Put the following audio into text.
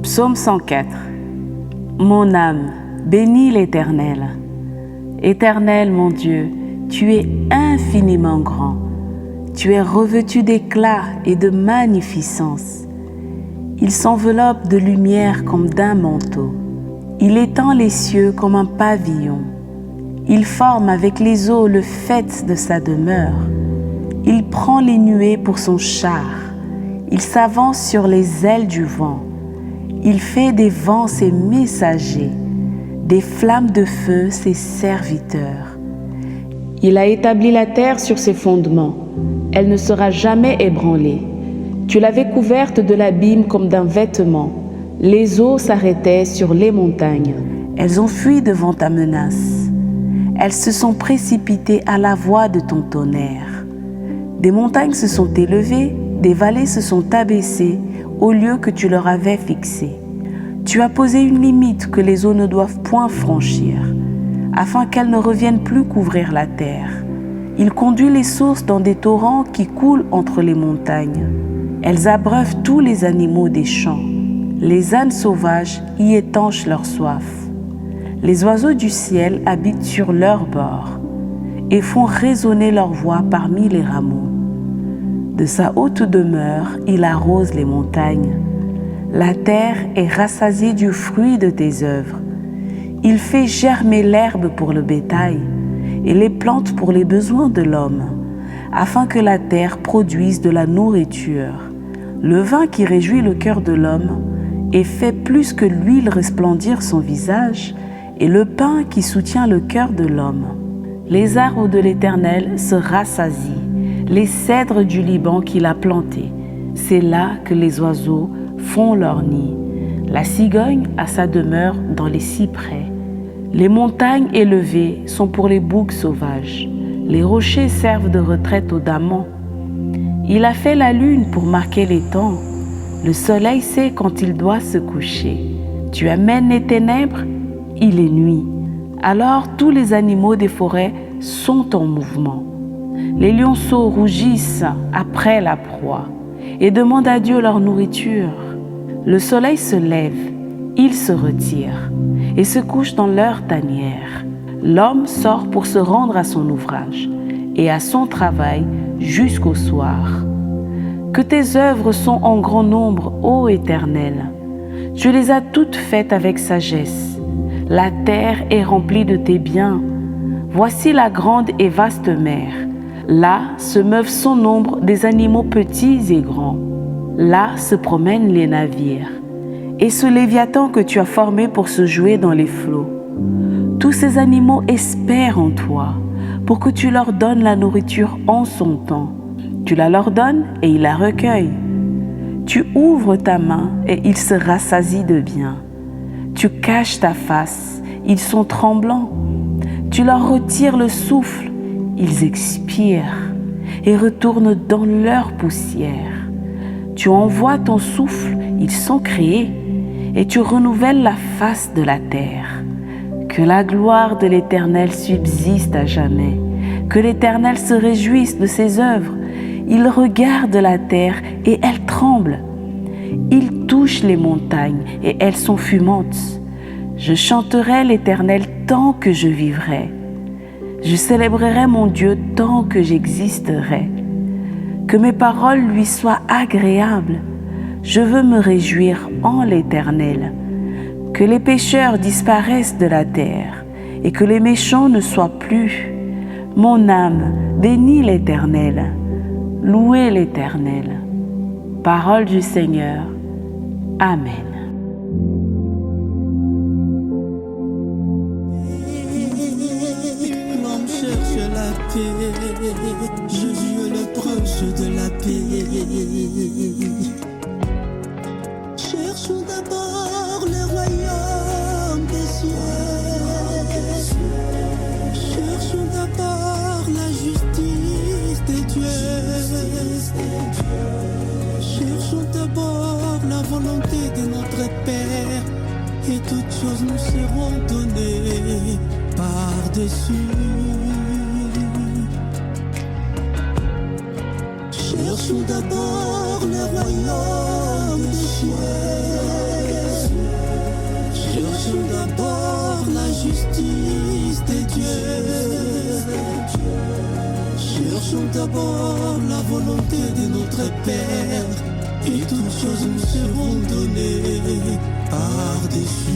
Psaume 104. Mon âme, bénis l'Éternel. Éternel, mon Dieu, tu es infiniment grand. Tu es revêtu d'éclat et de magnificence. Il s'enveloppe de lumière comme d'un manteau. Il étend les cieux comme un pavillon. Il forme avec les eaux le faîte de sa demeure. Il prend les nuées pour son char. Il s'avance sur les ailes du vent. Il fait des vents ses messagers, des flammes de feu ses serviteurs. Il a établi la terre sur ses fondements. Elle ne sera jamais ébranlée. Tu l'avais couverte de l'abîme comme d'un vêtement. Les eaux s'arrêtaient sur les montagnes. Elles ont fui devant ta menace. Elles se sont précipitées à la voix de ton tonnerre. Des montagnes se sont élevées, des vallées se sont abaissées au lieu que tu leur avais fixé. Tu as posé une limite que les eaux ne doivent point franchir, afin qu'elles ne reviennent plus couvrir la terre. Il conduit les sources dans des torrents qui coulent entre les montagnes. Elles abreuvent tous les animaux des champs. Les ânes sauvages y étanchent leur soif. Les oiseaux du ciel habitent sur leurs bords et font résonner leur voix parmi les rameaux. De sa haute demeure, il arrose les montagnes. La terre est rassasiée du fruit de tes œuvres. Il fait germer l'herbe pour le bétail et les plantes pour les besoins de l'homme, afin que la terre produise de la nourriture. Le vin qui réjouit le cœur de l'homme et fait plus que l'huile resplendir son visage, et le pain qui soutient le cœur de l'homme. Les arbres de l'Éternel se rassasient, les cèdres du Liban qu'il a plantés. C'est là que les oiseaux font leur nid. La cigogne a sa demeure dans les cyprès. Les montagnes élevées sont pour les boucs sauvages. Les rochers servent de retraite aux damans. Il a fait la lune pour marquer les temps. Le soleil sait quand il doit se coucher. Tu amènes les ténèbres, il est nuit. Alors tous les animaux des forêts sont en mouvement. Les lionceaux rougissent après la proie et demandent à Dieu leur nourriture. Le soleil se lève, il se retire et se couche dans leur tanière. L'homme sort pour se rendre à son ouvrage et à son travail jusqu'au soir. Que tes œuvres sont en grand nombre, ô Éternel. Tu les as toutes faites avec sagesse. La terre est remplie de tes biens. Voici la grande et vaste mer. Là se meuvent sans nombre des animaux petits et grands. Là se promènent les navires. Et ce Léviathan que tu as formé pour se jouer dans les flots. Tous ces animaux espèrent en toi, pour que tu leur donnes la nourriture en son temps. Tu la leur donnes et ils la recueillent. Tu ouvres ta main et ils se rassasient de bien. Tu caches ta face, ils sont tremblants. Tu leur retires le souffle, ils expirent et retournent dans leur poussière. Tu envoies ton souffle, ils sont créés, et tu renouvelles la face de la terre. Que la gloire de l'Éternel subsiste à jamais, que l'Éternel se réjouisse de ses œuvres. Il regarde la terre et elle tremble. Il touche les montagnes et elles sont fumantes. Je chanterai l'Éternel tant que je vivrai. Je célébrerai mon Dieu tant que j'existerai. Que mes paroles lui soient agréables. Je veux me réjouir en l'Éternel. Que les pécheurs disparaissent de la terre et que les méchants ne soient plus. Mon âme bénit l'Éternel. Louez l'Éternel. Parole du Seigneur. Amen. L'homme cherche la paix, Jésus est le prince de la paix. Cherchons d'abord le royaume des cieux. Cherchons d'abord la justice de Dieu. Cherchons d'abord la volonté de notre Père, et toutes choses nous seront données par-dessus. Cherchons d'abord le royaume des cieux. la volonté de notre Père, et toutes choses nous seront données par-dessus.